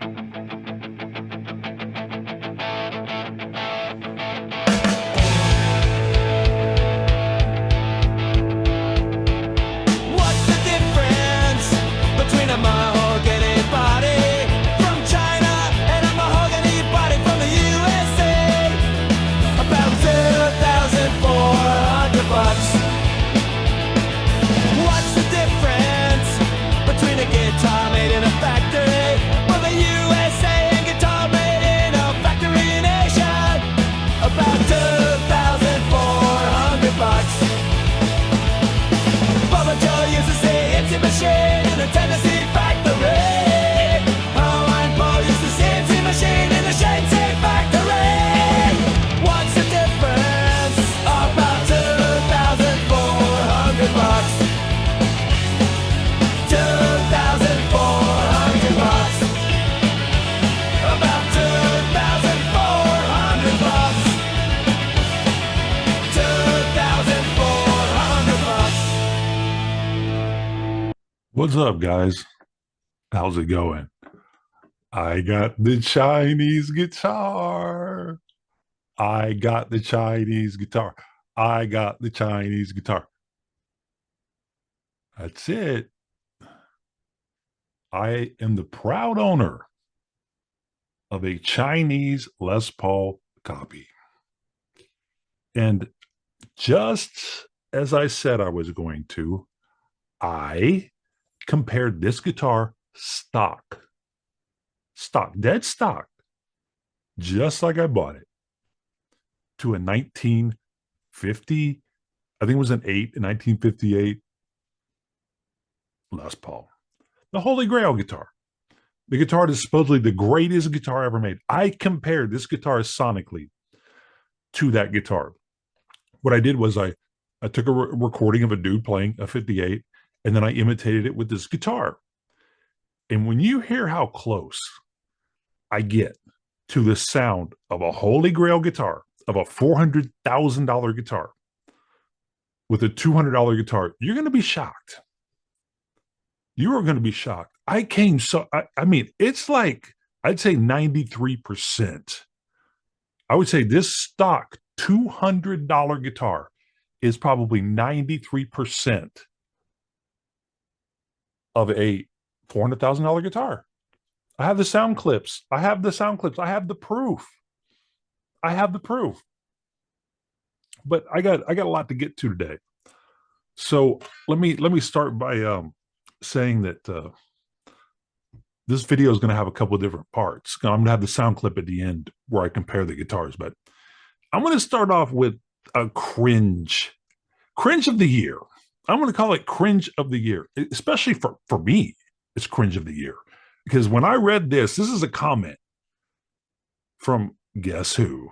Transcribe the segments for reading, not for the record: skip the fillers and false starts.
What's the difference between a mahogany body from China and a mahogany body from the USA? About $2,400. What's the difference between a guitar made in a factory from the USA and guitar made in a factory in Asia? About $2,400. Bubba Joe used to say it's a machine in a Tennessee factory. Hawaiian Paul used to say it's a machine in a Shanghai factory. What's the difference? About $2,400. $2,400. About $2,400. $2,400. What's up, guys? How's it going? I got the Chinese guitar. I got the Chinese guitar. I got the Chinese guitar. That's it. I am the proud owner of a Chinese Les Paul copy. And just as I said I was going to, I compared this guitar stock, dead stock, just like I bought it, to a 1950, I think it was an 1958 Les Paul. The Holy Grail guitar. The guitar that is supposedly the greatest guitar ever made. I compared this guitar sonically to that guitar. What I did was I took a recording of a dude playing a 58, and then I imitated it with this guitar. And when you hear how close I get to the sound of a Holy Grail guitar, of a $400,000 guitar, with a $200 guitar, you're going to be shocked. You are going to be shocked. I mean, it's like, I'd say 93%. I would say this stock $200 guitar is probably 93% of a $400,000 guitar. I have the sound clips. I have the proof. But I got a lot to get to today. So let me start by saying that this video is going to have a couple of different parts. I'm going to have the sound clip at the end where I compare the guitars, but I'm going to start off with a cringe of the year. I'm going to call it cringe of the year, especially for me. It's cringe of the year because when I read this is a comment from guess who?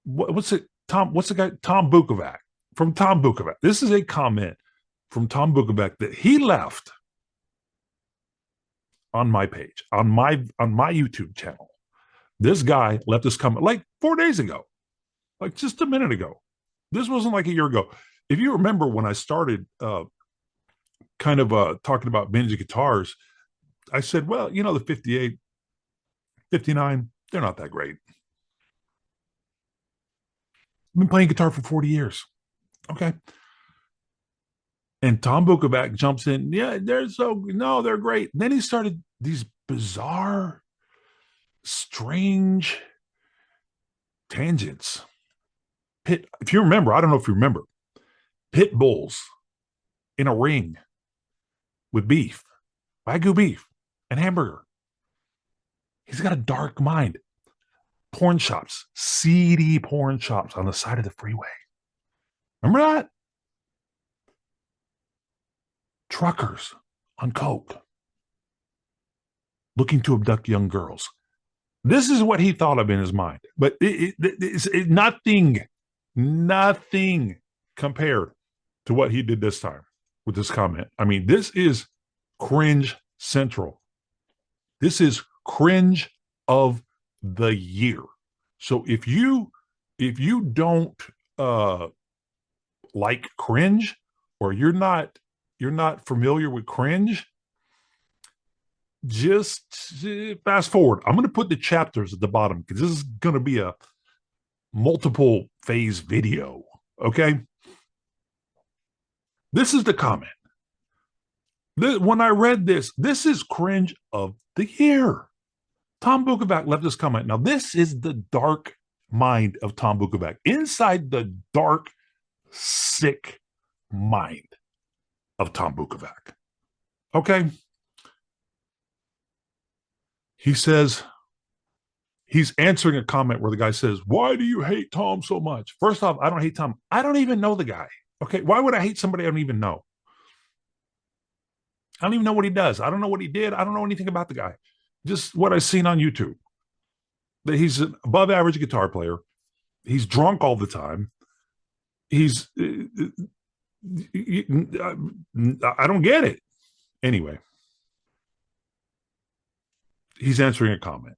What's it? What's the guy? Tom Bukovac, from Tom Bukovac. This is a comment from Tom Bukovac that he left on my page, on my YouTube channel. This guy left this comment like 4 days ago, like just a minute ago. This wasn't like a year ago. If you remember when I started talking about vintage guitars, I said, well, you know, the 58, 59, they're not that great. I've been playing guitar for 40 years. Okay. And Tom Bukovac jumps in. Yeah, they're great. And then he started these bizarre, strange tangents. If you remember, I don't know if you remember, pit bulls in a ring with beef, Wagyu beef and hamburger. He's got a dark mind. Porn shops, seedy porn shops on the side of the freeway. Remember that? Truckers on coke looking to abduct young girls. This is what he thought of in his mind. But it's nothing compared to what he did this time with this comment. I mean, this is cringe central. This is cringe of the year. So if you don't like cringe, or you're not familiar with cringe, just fast forward. I'm going to put the chapters at the bottom because this is going to be a multiple phase video. Okay. This is the comment. When I read this, this is cringe of the year. Tom Bukovac left this comment. Now, this is the dark mind of Tom Bukovac. Inside the dark, sick mind of Tom Bukovac. Okay. He says, he's answering a comment where the guy says, "Why do you hate Tom so much?" First off, I don't hate Tom. I don't even know the guy. Okay. Why would I hate somebody I don't even know? I don't even know what he does. I don't know what he did. I don't know anything about the guy. Just what I've seen on YouTube. That he's an above average guitar player. He's drunk all the time. He's, I don't get it. Anyway, he's answering a comment.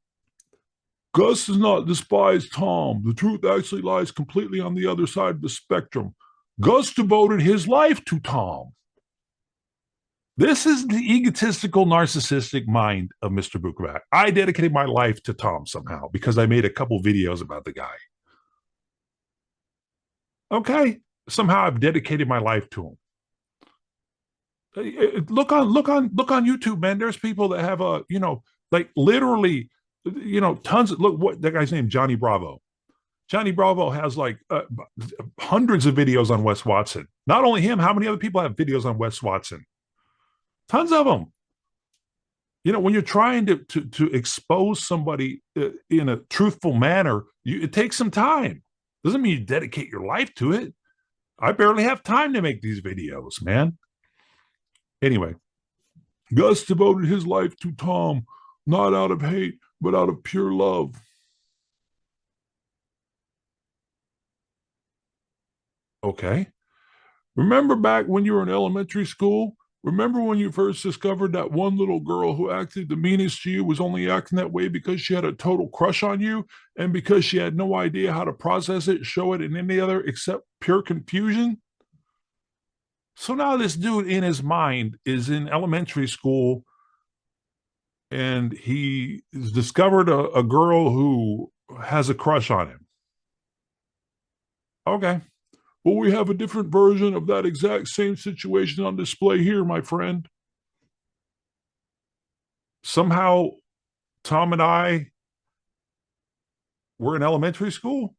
Gus does not despise Tom. The truth actually lies completely on the other side of the spectrum. Gus devoted his life to Tom. This is the egotistical, narcissistic mind of Mr. Bukovac. I dedicated my life to Tom somehow because I made a couple videos about the guy. Okay, somehow I've dedicated my life to him. Look on YouTube, man. There's people that have like literally, tons of look. What that guy's name? Johnny Bravo. Johnny Bravo has like hundreds of videos on Wes Watson. Not only him, how many other people have videos on Wes Watson? Tons of them. When you're trying to expose somebody in a truthful manner, it takes some time. Doesn't mean you dedicate your life to it. I barely have time to make these videos, man. Anyway, Gus devoted his life to Tom, not out of hate, but out of pure love. Okay. Remember back when you were in elementary school? Remember when you first discovered that one little girl who acted the meanest to you was only acting that way because she had a total crush on you and because she had no idea how to process it, show it in any other except pure confusion? So now this dude in his mind is in elementary school and he has discovered a girl who has a crush on him. Okay. Well, we have a different version of that exact same situation on display here, my friend. Somehow, Tom and I were in elementary school.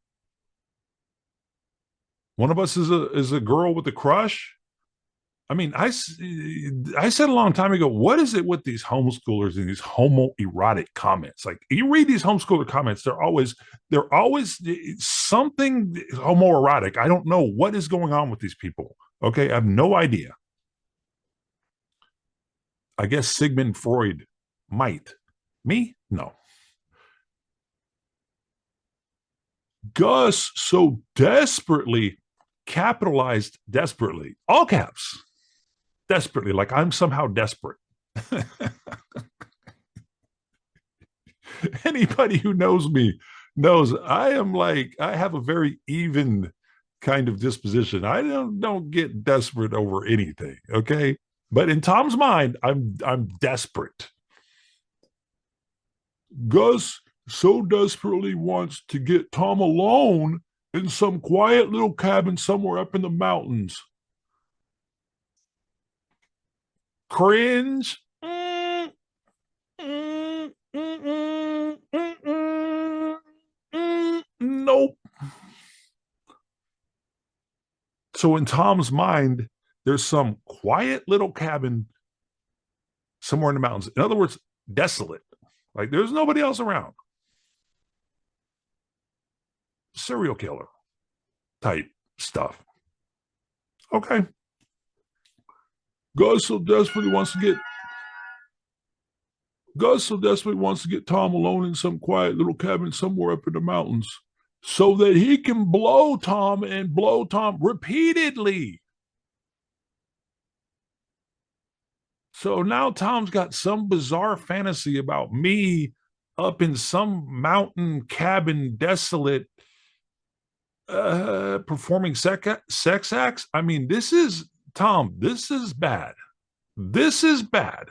One of us is a girl with a crush. I mean, I said a long time ago, what is it with these homeschoolers and these homoerotic comments? Like you read these homeschooler comments, they're always something homoerotic. I don't know what is going on with these people. Okay, I have no idea. I guess Sigmund Freud might. Me? No. Gus so desperately capitalized desperately, all caps. Desperately, like I'm somehow desperate. Anybody who knows me knows I have a very even kind of disposition. I don't get desperate over anything, okay? But in Tom's mind, I'm desperate. Gus so desperately wants to get Tom alone in some quiet little cabin somewhere up in the mountains. Cringe. Nope. So in Tom's mind, there's some quiet little cabin somewhere in the mountains. In other words, desolate. Like there's nobody else around. Serial killer type stuff. Okay. Gus so desperately wants to get Tom alone in some quiet little cabin somewhere up in the mountains so that he can blow Tom repeatedly. So now Tom's got some bizarre fantasy about me up in some mountain cabin, desolate, performing sex acts. I mean, this is Tom. This is bad. This is bad.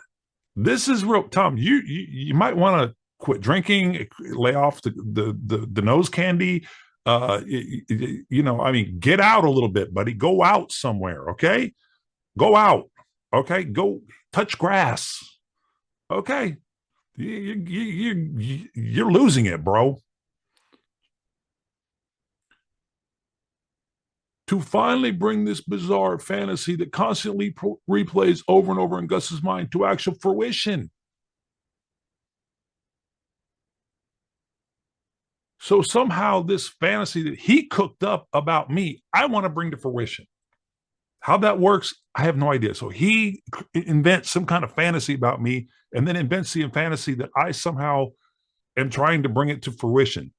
This is real, Tom. You might want to quit drinking, lay off the nose candy. I mean, get out a little bit, buddy. Go out somewhere, okay? Go out, okay? Go touch grass, okay? You're losing it, bro. To finally bring this bizarre fantasy that constantly replays over and over in Gus's mind to actual fruition. So somehow this fantasy that he cooked up about me, I want to bring to fruition. How that works, I have no idea. So he invents some kind of fantasy about me and then invents the fantasy that I somehow am trying to bring it to fruition.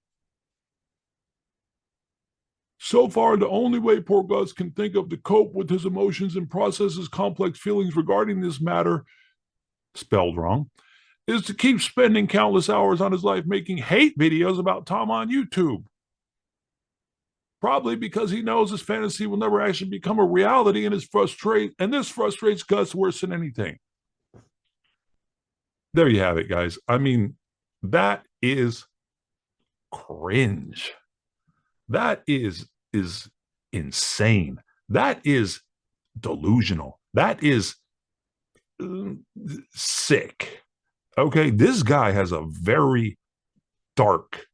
So far, the only way poor Gus can think of to cope with his emotions and process his complex feelings regarding this matter, spelled wrong, is to keep spending countless hours on his life making hate videos about Tom on YouTube. Probably because he knows his fantasy will never actually become a reality, and this frustrates Gus worse than anything. There you have it, guys. I mean, that is cringe. That is insane. That is delusional. That is sick. Okay, this guy has a very dark,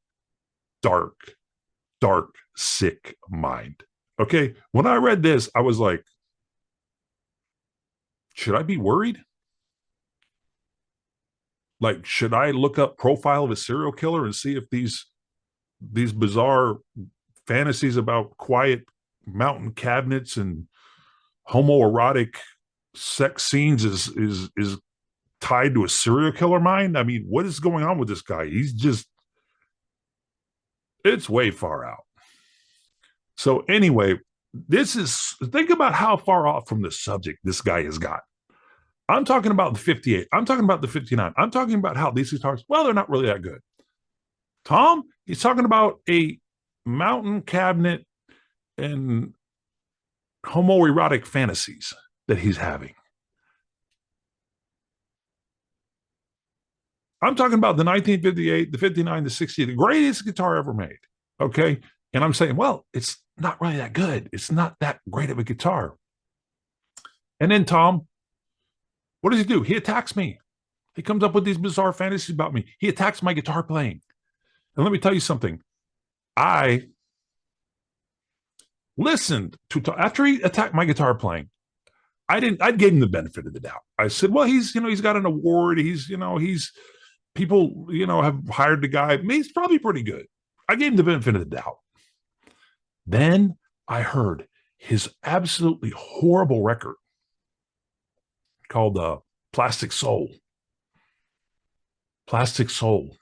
sick mind. Okay, when I read this, I was like, should I be worried? Like, should I look up profile of a serial killer and see if these bizarre fantasies about quiet mountain cabinets and homoerotic sex scenes is tied to a serial killer mind? I mean, what is going on with this guy? It's way far out. So anyway, think about how far off from the subject this guy has got. I'm talking about the 58. I'm talking about the 59. I'm talking about how these guitars, well, they're not really that good. Tom, he's talking about a mountain cabinet and homoerotic fantasies that he's having. I'm talking about the 1958, the 59, the 60, the greatest guitar ever made. Okay. And I'm saying, well, it's not really that good. It's not that great of a guitar. And then Tom, what does he do? He attacks me. He comes up with these bizarre fantasies about me. He attacks my guitar playing. And let me tell you something. I listened to after he attacked my guitar playing. I gave him the benefit of the doubt. I said, well, he's got an award. He's people, have hired the guy. He's probably pretty good. I gave him the benefit of the doubt. Then I heard his absolutely horrible record called Plastic Soul. Plastic Soul.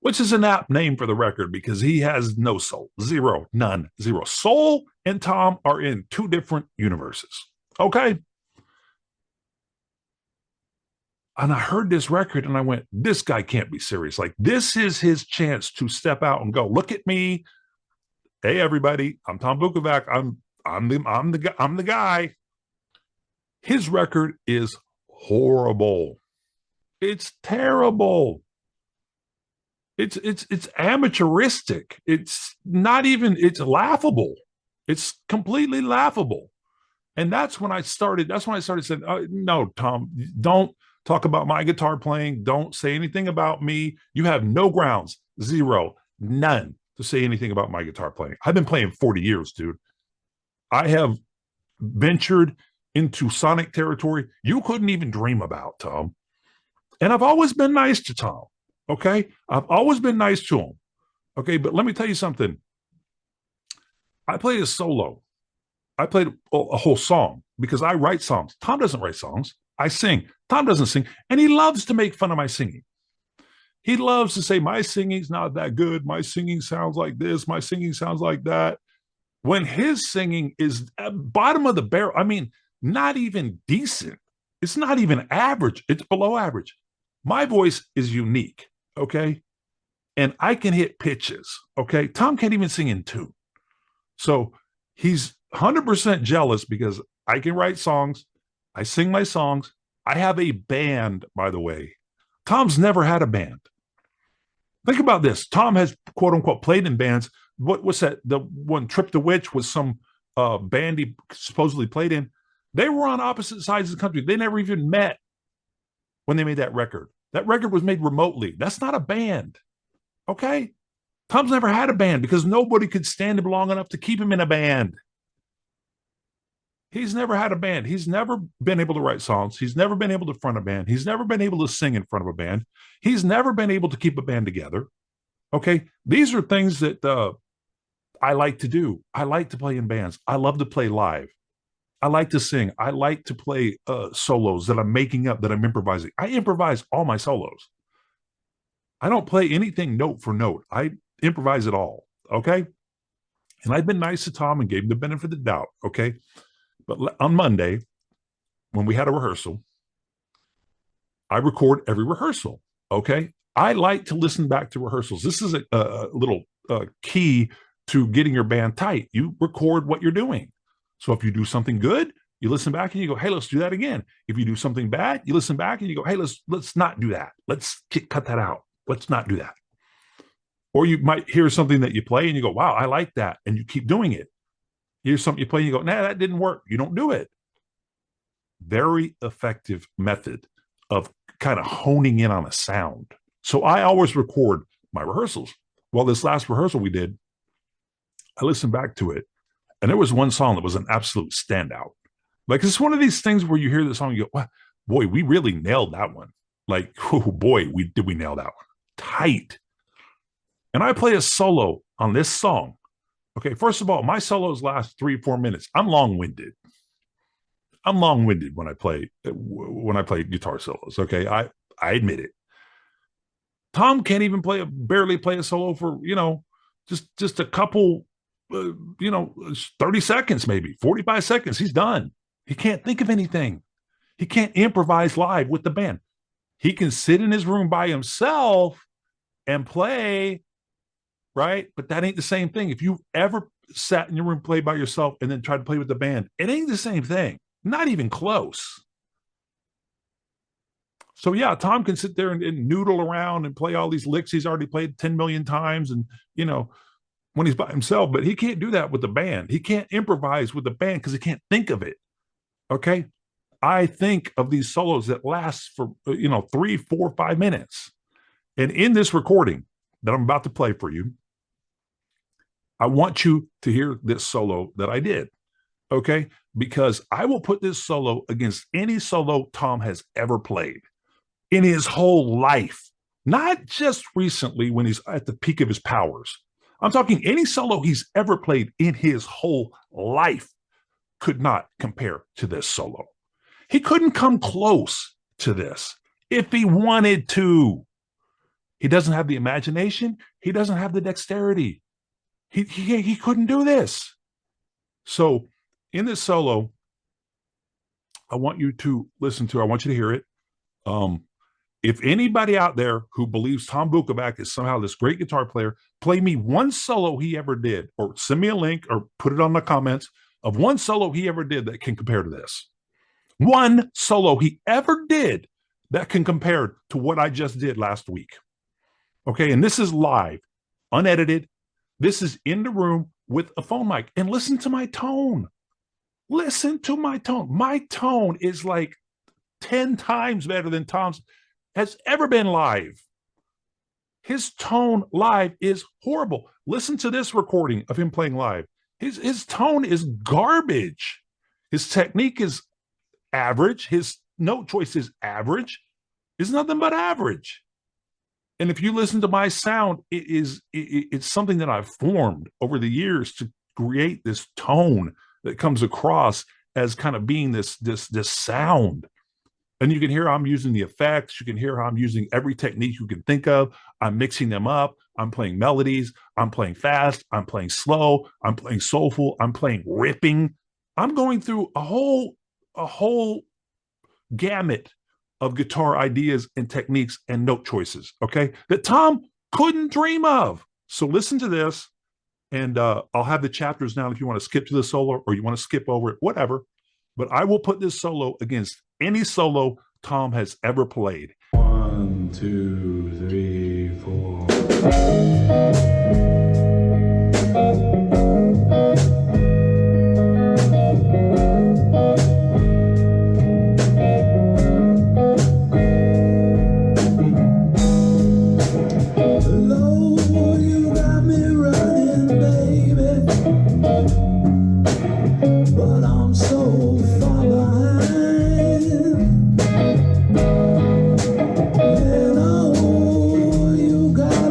Which is an apt name for the record because he has no soul. Zero, none, zero. Soul and Tom are in two different universes. Okay? And I heard this record and I went, this guy can't be serious. Like, this is his chance to step out and go, look at me. Hey, everybody, I'm Tom Bukovac. I'm the guy. His record is horrible. It's terrible. It's amateuristic. It's laughable. It's completely laughable. And that's when I started saying, no, Tom, don't talk about my guitar playing. Don't say anything about me. You have no grounds, zero, none to say anything about my guitar playing. I've been playing 40 years, dude. I have ventured into sonic territory you couldn't even dream about, Tom. And I've always been nice to Tom. Okay. I've always been nice to him. Okay. But let me tell you something. I played a solo. I played a whole song because I write songs. Tom doesn't write songs. I sing. Tom doesn't sing. And he loves to make fun of my singing. He loves to say, my singing's not that good. My singing sounds like this. My singing sounds like that. When his singing is at bottom of the barrel, I mean, not even decent. It's not even average. It's below average. My voice is unique. Okay. And I can hit pitches. Okay. Tom can't even sing in tune. So he's 100% jealous because I can write songs. I sing my songs. I have a band, by the way. Tom's never had a band. Think about this. Tom has, quote unquote, played in bands. What's that? The one, Trip the Witch, was some band he supposedly played in. They were on opposite sides of the country. They never even met when they made that record. That record was made remotely. That's not a band. Okay? Tom's never had a band because nobody could stand him long enough to keep him in a band. He's never had a band. He's never been able to write songs. He's never been able to front a band. He's never been able to sing in front of a band. He's never been able to keep a band together. Okay? These are things that I like to do. I like to play in bands. I love to play live. I like to sing. I like to play solos that I'm making up, that I'm improvising. I improvise all my solos. I don't play anything note for note. I improvise it all. Okay? And I've been nice to Tom and gave him the benefit of the doubt. Okay? But on Monday, when we had a rehearsal, I record every rehearsal. Okay? I like to listen back to rehearsals. This is a little key to getting your band tight. You record what you're doing. So if you do something good, you listen back and you go, hey, let's do that again. If you do something bad, you listen back and you go, hey, let's not do that. Let's cut that out. Let's not do that. Or you might hear something that you play and you go, wow, I like that. And you keep doing it. Here's something you play and you go, nah, that didn't work. You don't do it. Very effective method of kind of honing in on a sound. So I always record my rehearsals. Well, this last rehearsal we did, I listened back to it. And there was one song that was an absolute standout. Like, it's one of these things where you hear the song, you go, wow, boy, we really nailed that one. Like, oh boy, we nail that one. Tight. And I play a solo on this song. Okay, first of all, my solos last 3 or 4 minutes. I'm long-winded. I'm long-winded when I play guitar solos. Okay, I admit it. Tom can't even barely play a solo for, just a couple, 30 seconds, maybe 45 seconds. He's done. He can't think of anything. He can't improvise live with the band. He can sit in his room by himself and play, right? But that ain't the same thing. If you ever sat in your room, play by yourself, and then tried to play with the band, it ain't the same thing. Not even close. So yeah, Tom can sit there and noodle around and play all these licks he's already played 10 million times, and when he's by himself, but he can't do that with the band. He can't improvise with the band because he can't think of it. Okay. I think of these solos that last for 3, 4, 5 minutes. And in this recording that I'm about to play for you, I want you to hear this solo that I did. Okay. Because I will put this solo against any solo Tom has ever played in his whole life, not just recently when he's at the peak of his powers. I'm talking any solo he's ever played in his whole life could not compare to this solo. He couldn't come close to this if he wanted to. He doesn't have the imagination. He doesn't have the dexterity. He couldn't do this. So in this solo, I want you to listen to, I want you to hear it. If anybody out there who believes Tom Bukovac is somehow this great guitar player, play me one solo he ever did, or send me a link or put it on the comments of one solo he ever did that can compare to this. One solo he ever did that can compare to what I just did last week. Okay, and this is live, unedited. This is in the room with a phone mic. And listen to my tone. Listen to my tone. My tone is like 10 times better than Tom's has ever been live. His tone live is horrible. Listen to this recording of him playing live. His tone is garbage. His technique is average. His note choice is average. It's nothing but average. And if you listen to my sound, it's something that I've formed over the years to create this tone that comes across as kind of being this sound. And you can hear I'm using the effects. You can hear how I'm using every technique you can think of. I'm mixing them up. I'm playing melodies. I'm playing fast. I'm playing slow. I'm playing soulful. I'm playing ripping. I'm going through a whole gamut of guitar ideas and techniques and note choices, okay, that Tom couldn't dream of. So listen to this, and I'll have the chapters now if you want to skip to the solo or you want to skip over it, whatever. But I will put this solo against any solo Tom has ever played. 1, 2, 3, 4. You got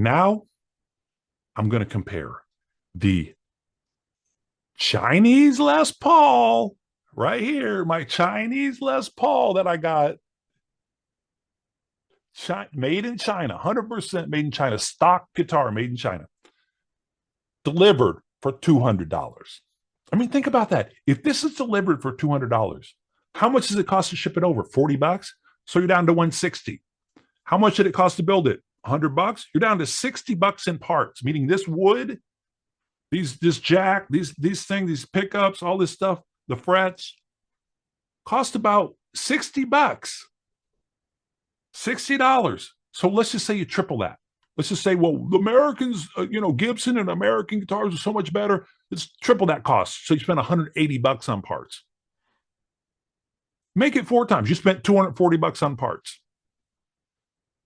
now I'm going to compare the Chinese Les Paul right here, my Chinese Les Paul that I got, made in China, 100% made in China, stock guitar made in China, delivered for $200. I mean, think about that. If this is delivered for $200, how much does it cost to ship it over? $40? So you're down to $160. How much did it cost to build it? $100? You're down to $60 in parts, meaning this wood, this jack, these things, these pickups, all this stuff, the frets, cost about $60. $60. So let's just say you triple that. Let's just say, well, the Americans, Gibson and American guitars are so much better. Let's triple that cost. So you spend $180 on parts. Make it 4 times. You spent $240 on parts,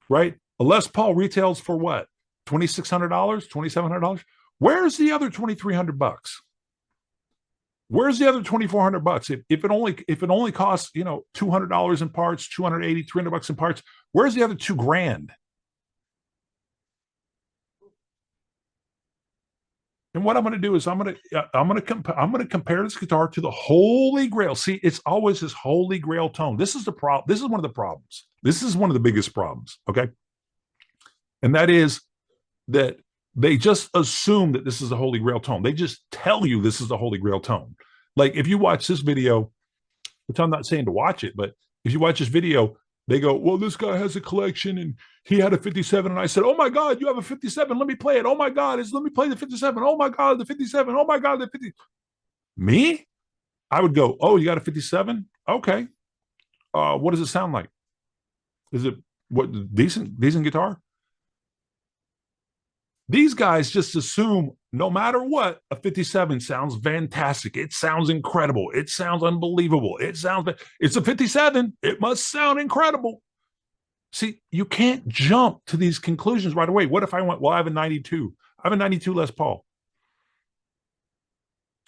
right? A Les Paul retails for what? $2,600, $2,700. Where's the other $2,300? Where's the other $2,400? If it only costs $200 in parts, $280, $300 in parts, where's the other $2,000? And what I'm going to do is I'm going to compare this guitar to the Holy Grail. See, it's always this Holy Grail tone. This is the problem. This is one of the problems. This is one of the biggest problems. Okay, and that is that they just assume that this is the Holy Grail tone. They just tell you this is the Holy Grail tone. Like if you watch this video, which I'm not saying to watch it, but if you watch this video, they go, well, this guy has a collection and he had a 57. And I said, oh my God, you have a 57. Let me play it. Oh my God, let me play the 57. Oh my God, the 57. Oh my God, the 50. Me? I would go, oh, you got a 57? Okay. What does it sound like? Is it decent guitar? These guys just assume no matter what, a 57 sounds fantastic. It sounds incredible. It sounds unbelievable. It's a 57. It must sound incredible. See, you can't jump to these conclusions right away. What if I went, well, I have a 92. I have a 92 Les Paul.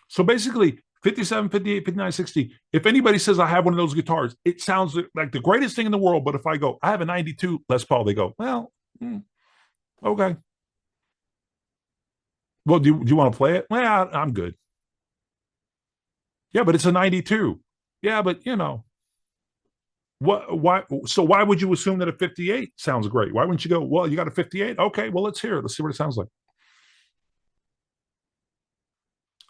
So basically, 57, 58, 59, 60. If anybody says I have one of those guitars, it sounds like the greatest thing in the world. But if I go, I have a 92 Les Paul, they go, well, okay. Well, do you want to play it? Well, I'm good. Yeah, but it's a 92. Yeah, but why? So why would you assume that a 58 sounds great? Why wouldn't you go, well, you got a 58? Okay, well, let's hear it. Let's see what it sounds like.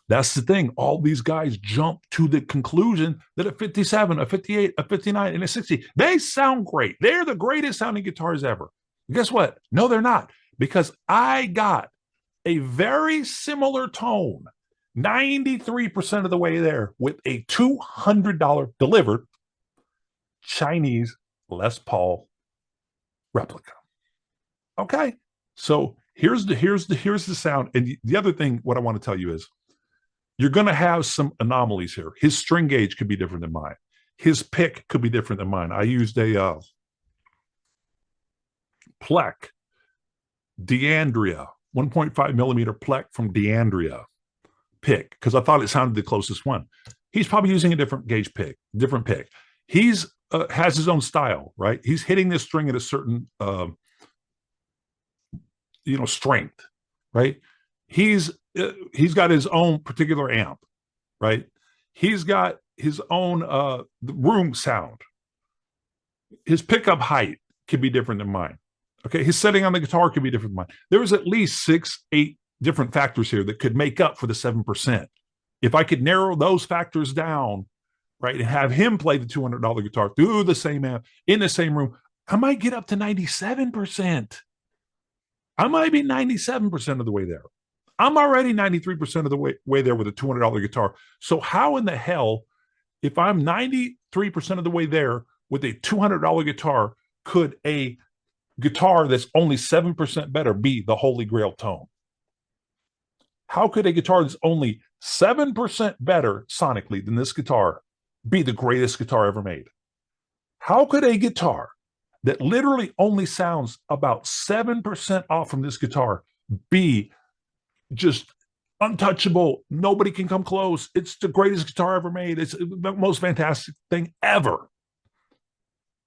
That's the thing. All these guys jump to the conclusion that a 57, a 58, a 59, and a 60, they sound great. They're the greatest sounding guitars ever. Guess what? No, they're not. Because I got a very similar tone, 93% of the way there, with a $200 delivered Chinese Les Paul replica. Okay, so here's the sound. And the other thing, what I want to tell you is, you're going to have some anomalies here. His string gauge could be different than mine. His pick could be different than mine. I used a Plek D'Andrea 1.5 millimeter Plek from D'Andrea pick because I thought it sounded the closest one. He's probably using a different gauge pick, different pick. He's has his own style, right? He's hitting this string at a certain strength, right? He's got his own particular amp, right? He's got his own room sound. His pickup height can be different than mine. Okay, his setting on the guitar could be different than mine. There's at least 6, 8 different factors here that could make up for the 7%. If I could narrow those factors down, right, and have him play the $200 guitar through the same amp in the same room, I might get up to 97%. I might be 97% of the way there. I'm already 93% of the way there with a $200 guitar. So how in the hell, if I'm 93% of the way there with a $200 guitar, could a guitar that's only 7% better be the Holy Grail tone? How could a guitar that's only 7% better sonically than this guitar be the greatest guitar ever made? How could a guitar that literally only sounds about 7% off from this guitar be just untouchable? Nobody can come close. It's the greatest guitar ever made. It's the most fantastic thing ever.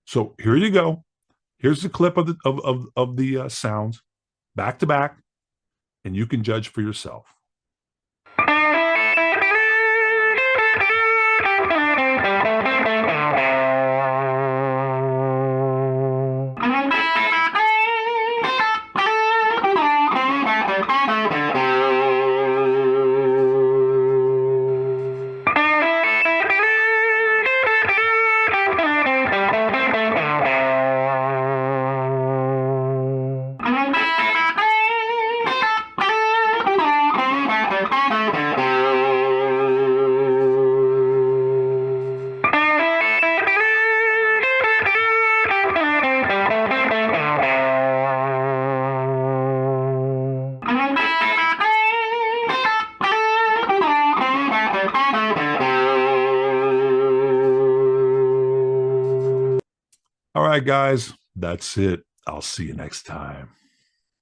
So here you go. Here's the clip of the sounds. back to back, and you can judge for yourself. All right, guys, that's it. I'll see you next time.